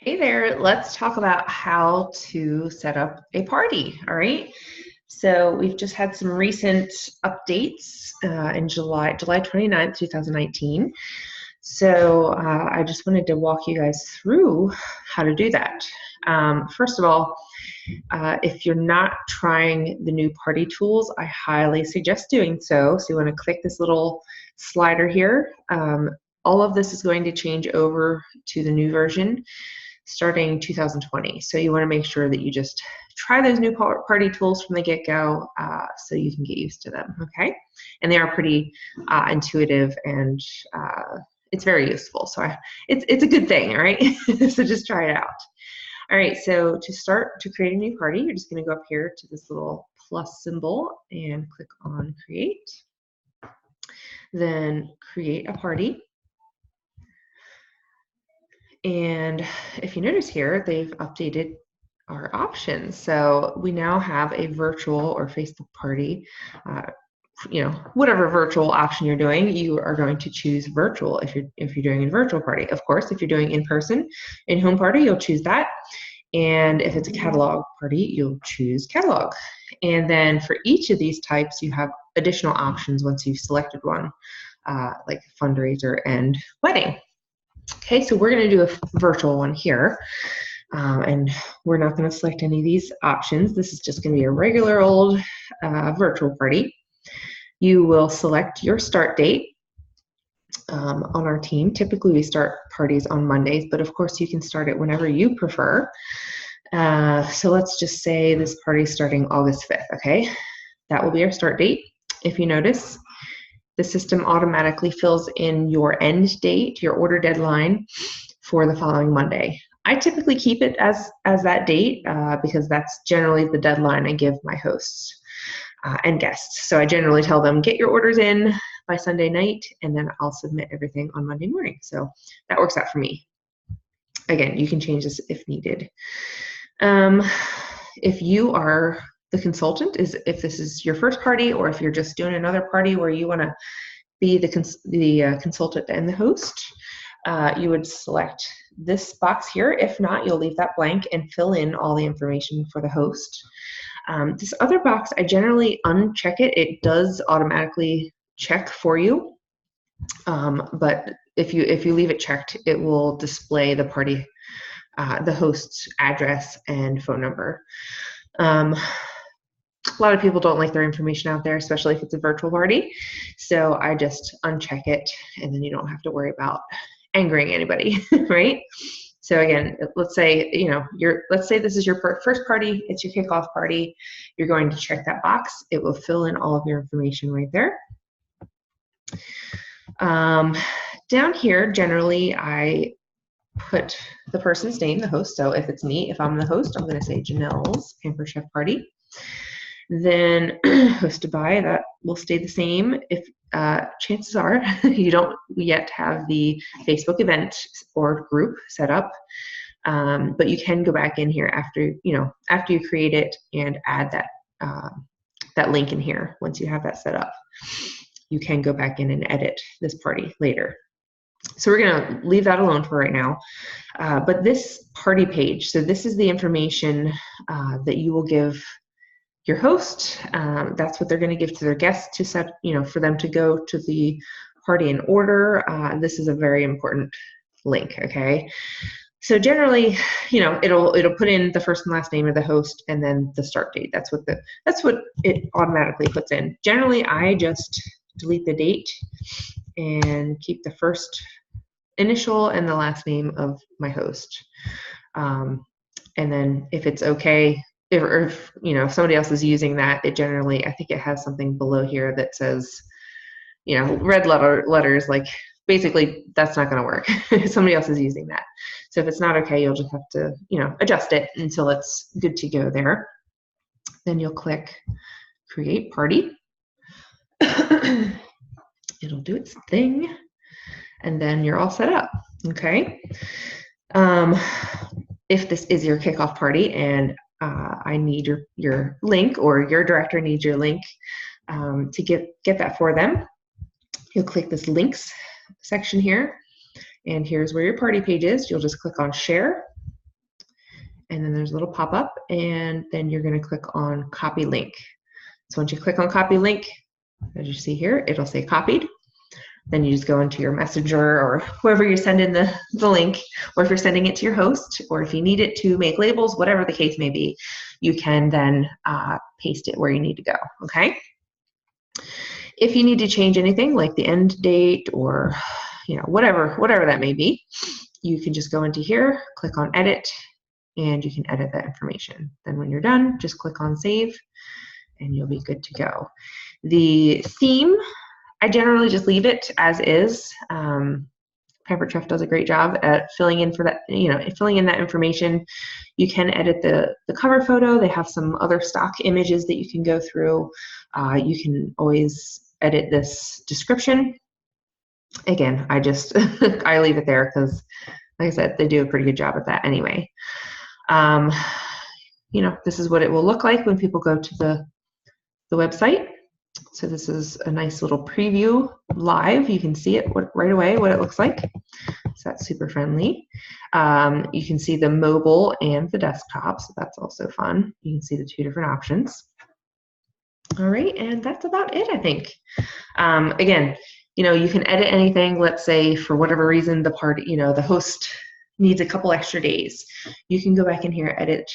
Hey there, let's talk about how to set up a party. All right. So we've just had some recent updates in July 29th, 2019. So I just wanted to walk you guys through how to do that. First of all, if you're not trying the new party tools, I highly suggest doing so. So you want to click this little slider here. All of this is going to change over to the new version starting 2020. So you want to make sure that you just try those new party tools from the get-go so you can get used to them, okay? And they are pretty intuitive and it's very useful. So it's a good thing, all right? So just try it out. All right, so to start to create a new party, you're just gonna go up here to this little plus symbol and click on create. Then create a party. And if you notice here, they've updated our options. So we now have a virtual or Facebook party. Whatever virtual option you're doing, you are going to choose virtual if you're doing a virtual party. Of course, if you're doing in person, in home party, you'll choose that. And if it's a catalog party, you'll choose catalog. And then for each of these types, you have additional options once you've selected one, like fundraiser and wedding. Okay, so we're going to do a virtual one here. And we're not going to select any of these options. This is just going to be a regular old virtual party. You will select your start date. On our team, typically we start parties on Mondays, but of course you can start it whenever you prefer. So let's just say this party is starting August 5th, okay? That will be our start date. If you notice, the system automatically fills in your end date, your order deadline for the following Monday. I typically keep it as that date because that's generally the deadline I give my hosts and guests. So I generally tell them, get your orders in by Sunday night, and then I'll submit everything on Monday morning. So that works out for me. Again, you can change this if needed. If you are the consultant, if this is your first party, or if you're just doing another party where you want to be the consultant and the host, you would select this box here. If not, you'll leave that blank and fill in all the information for the host. This other box, I generally uncheck it. It does automatically check for you, but if you leave it checked, it will display the party, the host's address and phone number. A lot of people don't like their information out there, especially if it's a virtual party. So I just uncheck it, and then you don't have to worry about angering anybody, right? So again, let's say this is your first party, it's your kickoff party. You're going to check that box. It will fill in all of your information right there. Down here, generally, I put the person's name, the host. So if it's me, if I'm the host, I'm going to say Janelle's Pamper Chef Party. Then hosted by, that will stay the same. If chances are you don't yet have the Facebook event or group set up, but you can go back in here after you create it and add that link in here. Once you have that set up, you can go back in and edit this party later. So we're going to leave that alone for right now. But this party page, so this is the information that you will give your host. That's what they're going to give to their guests to set, for them to go to the party in order. This is a very important link, okay? So generally, it'll put in the first and last name of the host and then the start date. That's what it automatically puts in. Generally, I just delete the date and keep the first initial and the last name of my host. And then if it's okay, if somebody else is using that, it generally, I think it has something below here that says, red letters, like basically that's not going to work if somebody else is using that. So if it's not okay, you'll just have to, adjust it until it's good to go there. Then you'll click create party. It'll do its thing, and then you're all set up, okay? If this is your kickoff party and I need your link, or your director needs your link to get that for them, you'll click this links section here, and here's where your party page is. You'll just click on share, and then there's a little pop-up, and then you're going to click on copy link. So once you click on copy link, as you see here, it'll say copied. Then you just go into your messenger or whoever you're sending the link, or if you're sending it to your host, or if you need it to make labels, whatever the case may be, you can then paste it where you need to go, okay? If you need to change anything like the end date or whatever that may be, you can just go into here, click on edit, and you can edit that information. Then when you're done, just click on save, and you'll be good to go. The theme, I generally just leave it as is. Pampered Chef does a great job at filling in for that, filling in that information. You can edit the cover photo. They have some other stock images that you can go through. You can always edit this description. Again, I just I leave it there because, like I said, they do a pretty good job at that anyway. This is what it will look like when people go to the website. So this is a nice little preview live. You can see it right away, what it looks like. So that's super friendly. You can see the mobile and the desktop, so that's also fun. You can see the two different options. All right, and that's about it, I think. Again, you can edit anything. Let's say for whatever reason the party, the host needs a couple extra days. You can go back in here, edit,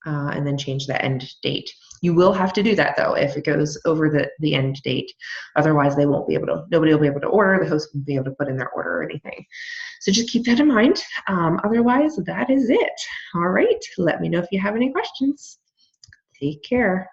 and then change the end date. You will have to do that though if it goes over the end date. Otherwise, they won't be able to. Nobody will be able to order. The host won't be able to put in their order or anything. So just keep that in mind. Otherwise, that is it. All right. Let me know if you have any questions. Take care.